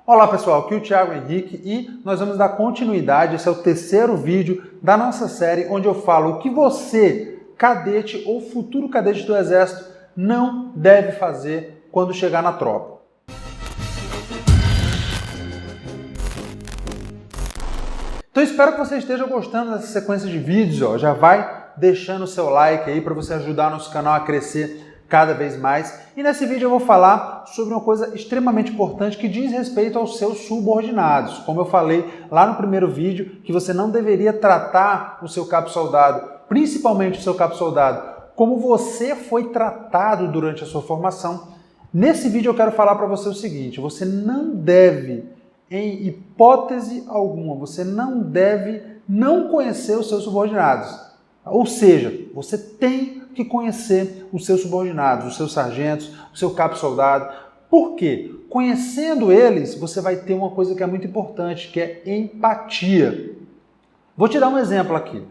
Olá pessoal, aqui é o Thiago Henrique e nós vamos dar continuidade, esse é o terceiro vídeo da nossa série onde eu falo o que você, cadete ou futuro cadete do Exército, não deve fazer quando chegar na tropa. Então espero que você esteja gostando dessa sequência de vídeos, já vai deixando o seu like aí para você ajudar nosso canal a crescer cada vez mais. E nesse vídeo eu vou falar sobre uma coisa extremamente importante que diz respeito aos seus subordinados. Como eu falei lá no primeiro vídeo, que você não deveria tratar o seu cabo soldado, principalmente o seu cabo soldado, como você foi tratado durante a sua formação. Nesse vídeo eu quero falar para você o seguinte: você não deve, em hipótese alguma, você não deve não conhecer os seus subordinados. Ou seja, você tem que conhecer os seus subordinados, os seus sargentos, o seu cabo soldado. Por quê? Conhecendo eles, você vai ter uma coisa que é muito importante, que é empatia. Vou te dar um exemplo aqui.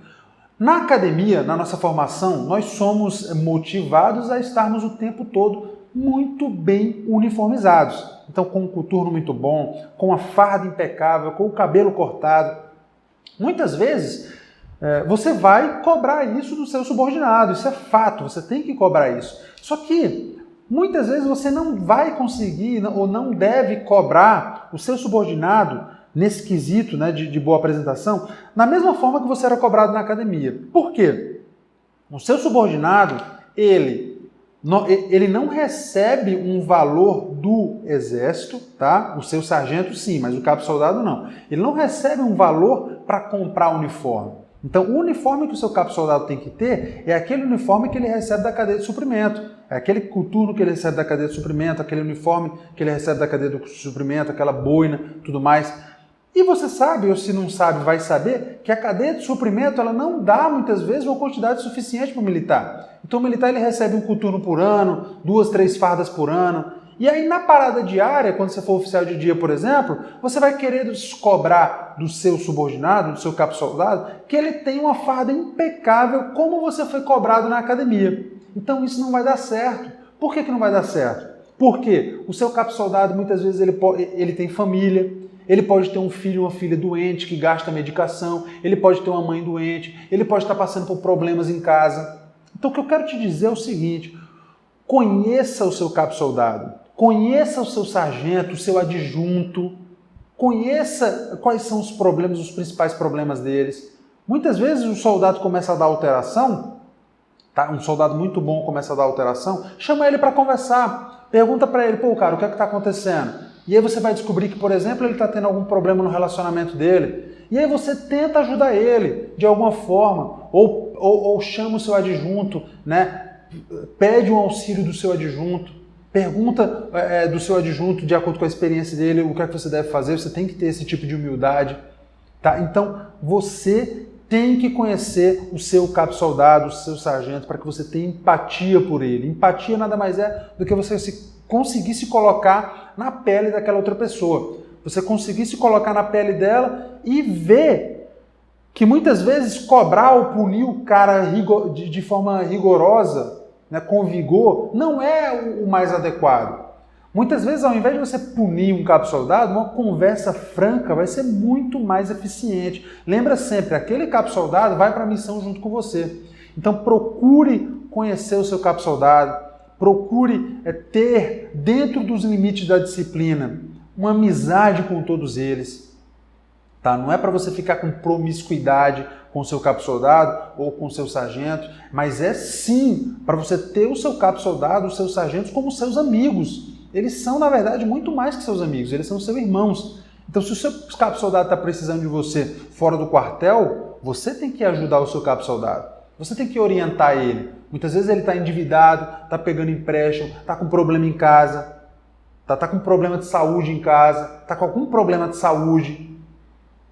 Na academia, na nossa formação, nós somos motivados a estarmos o tempo todo muito bem uniformizados. Então, com um coturno muito bom, com a farda impecável, com o cabelo cortado. Muitas vezes, você vai cobrar isso do seu subordinado, isso é fato, você tem que cobrar isso. Só que, muitas vezes, você não vai conseguir ou não deve cobrar o seu subordinado nesse quesito, né, de boa apresentação, da mesma forma que você era cobrado na academia. Por quê? O seu subordinado, ele não recebe um valor do Exército, tá? O seu sargento sim, mas o cabo soldado não. Ele não recebe um valor para comprar uniforme. Então, o uniforme que o seu cabo soldado tem que ter é aquele uniforme que ele recebe da cadeia de suprimento. É aquele coturno que ele recebe da cadeia de suprimento, aquele uniforme que ele recebe da cadeia de suprimento, aquela boina, tudo mais. E você sabe, ou se não sabe, vai saber, que a cadeia de suprimento ela não dá, muitas vezes, uma quantidade suficiente para o militar. Então, o militar ele recebe um coturno por ano, 2, 3 fardas por ano. E aí, na parada diária, quando você for oficial de dia, por exemplo, você vai querer cobrar do seu subordinado, do seu cabo soldado, que ele tem uma farda impecável como você foi cobrado na academia. Então, isso não vai dar certo. Por que não vai dar certo? Porque o seu cabo soldado, muitas vezes, ele tem família, ele pode ter um filho ou uma filha doente que gasta medicação, ele pode ter uma mãe doente, ele pode estar passando por problemas em casa. Então, o que eu quero te dizer é o seguinte: conheça o seu cabo soldado. Conheça o seu sargento, o seu adjunto, conheça quais são os problemas, os principais problemas deles. Muitas vezes o soldado começa a dar alteração, tá? Um soldado muito bom começa a dar alteração, chama ele para conversar, pergunta para ele, pô, cara, o que é que está acontecendo? E aí você vai descobrir que, por exemplo, ele está tendo algum problema no relacionamento dele, e aí você tenta ajudar ele de alguma forma, ou chama o seu adjunto, né? Pede um auxílio do seu adjunto. Pergunta do seu adjunto, de acordo com a experiência dele, o que é que você deve fazer. Você tem que ter esse tipo de humildade. Tá? Então, você tem que conhecer o seu cabo soldado, o seu sargento, para que você tenha empatia por ele. Empatia nada mais é do que você conseguir se colocar na pele daquela outra pessoa. Você conseguir se colocar na pele dela e ver que muitas vezes cobrar ou punir o cara de forma rigorosa, né, com vigor, não é o mais adequado. Muitas vezes, ao invés de você punir um cabo soldado, uma conversa franca vai ser muito mais eficiente. Lembra sempre, aquele cabo soldado vai para a missão junto com você. Então procure conhecer o seu cabo soldado, procure ter, dentro dos limites da disciplina, uma amizade com todos eles. Tá? Não é para você ficar com promiscuidade com o seu cabo soldado ou com o seu sargento, mas é sim para você ter o seu cabo soldado, os seus sargentos como seus amigos. Eles são, na verdade, muito mais que seus amigos, eles são seus irmãos. Então, se o seu cabo soldado está precisando de você fora do quartel, você tem que ajudar o seu cabo soldado. Você tem que orientar ele. Muitas vezes ele está endividado, está pegando empréstimo, está com problema em casa, está com problema de saúde em casa, está com algum problema de saúde.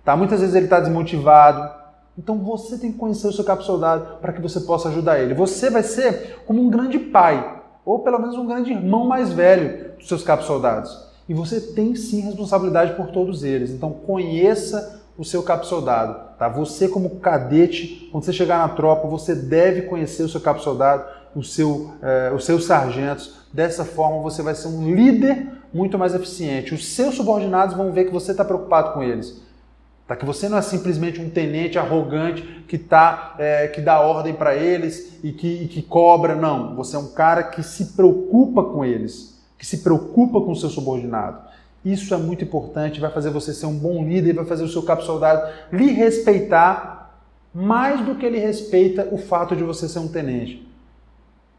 Tá? Muitas vezes ele está desmotivado. Então você tem que conhecer o seu cabo soldado para que você possa ajudar ele. Você vai ser como um grande pai, ou pelo menos um grande irmão mais velho dos seus cabos soldados. E você tem sim responsabilidade por todos eles. Então conheça o seu cabo soldado. Tá? Você como cadete, quando você chegar na tropa, você deve conhecer o seu cabo soldado, os seus sargentos. Dessa forma você vai ser um líder muito mais eficiente. Os seus subordinados vão ver que você está preocupado com eles. Tá? Que você não é simplesmente um tenente arrogante que dá ordem para eles e que cobra. Não, você é um cara que se preocupa com eles, que se preocupa com o seu subordinado. Isso é muito importante, vai fazer você ser um bom líder, vai fazer o seu cabo soldado lhe respeitar mais do que ele respeita o fato de você ser um tenente.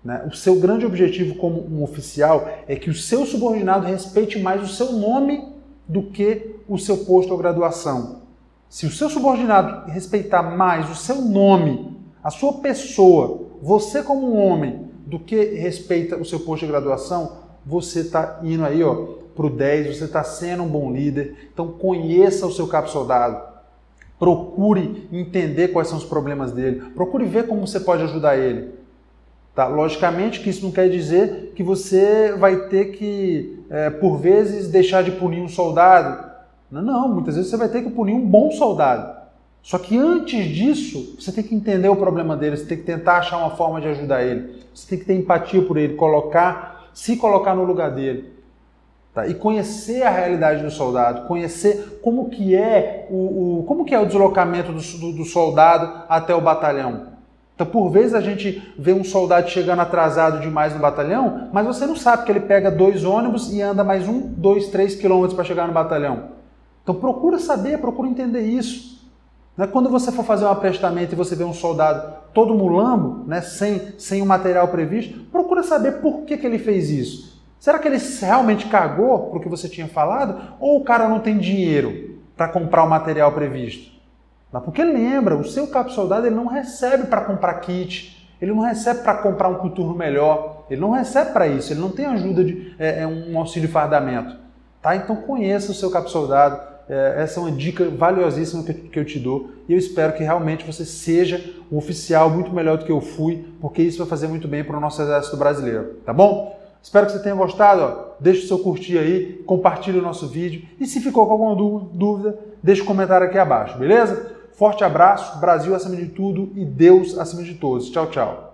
Né? O seu grande objetivo como um oficial é que o seu subordinado respeite mais o seu nome do que o seu posto ou graduação. Se o seu subordinado respeitar mais o seu nome, a sua pessoa, você como um homem, do que respeita o seu posto de graduação, você está indo aí para o 10, você está sendo um bom líder. Então conheça o seu cabo soldado, procure entender quais são os problemas dele, procure ver como você pode ajudar ele. Tá? Logicamente que isso não quer dizer que você vai ter que, por vezes, deixar de punir um soldado. Não, muitas vezes você vai ter que punir um bom soldado. Só que antes disso, você tem que entender o problema dele, você tem que tentar achar uma forma de ajudar ele. Você tem que ter empatia por ele, se colocar no lugar dele. Tá? E conhecer a realidade do soldado, conhecer como que é o deslocamento do soldado até o batalhão. Então, por vezes, a gente vê um soldado chegando atrasado demais no batalhão, mas você não sabe que ele pega 2 ônibus e anda mais 1, 2, 3 quilômetros para chegar no batalhão. Então, procura saber, procura entender isso. Quando você for fazer um aprestamento e você vê um soldado todo mulambo, né, sem o material previsto, procura saber por que ele fez isso. Será que ele realmente cagou para o que você tinha falado? Ou o cara não tem dinheiro para comprar o material previsto? Porque lembra, o seu cabo soldado ele não recebe para comprar kit, ele não recebe para comprar um coturno melhor, ele não recebe para isso, ele não tem ajuda de um auxílio de fardamento. Tá? Então conheça o seu cabo soldado, essa é uma dica valiosíssima que eu te dou e eu espero que realmente você seja um oficial muito melhor do que eu fui, porque isso vai fazer muito bem para o nosso exército brasileiro, tá bom? Espero que você tenha gostado, deixa o seu curtir aí, compartilhe o nosso vídeo e se ficou com alguma dúvida, deixa um comentário aqui abaixo, beleza? Forte abraço, Brasil acima de tudo e Deus acima de todos. Tchau, tchau.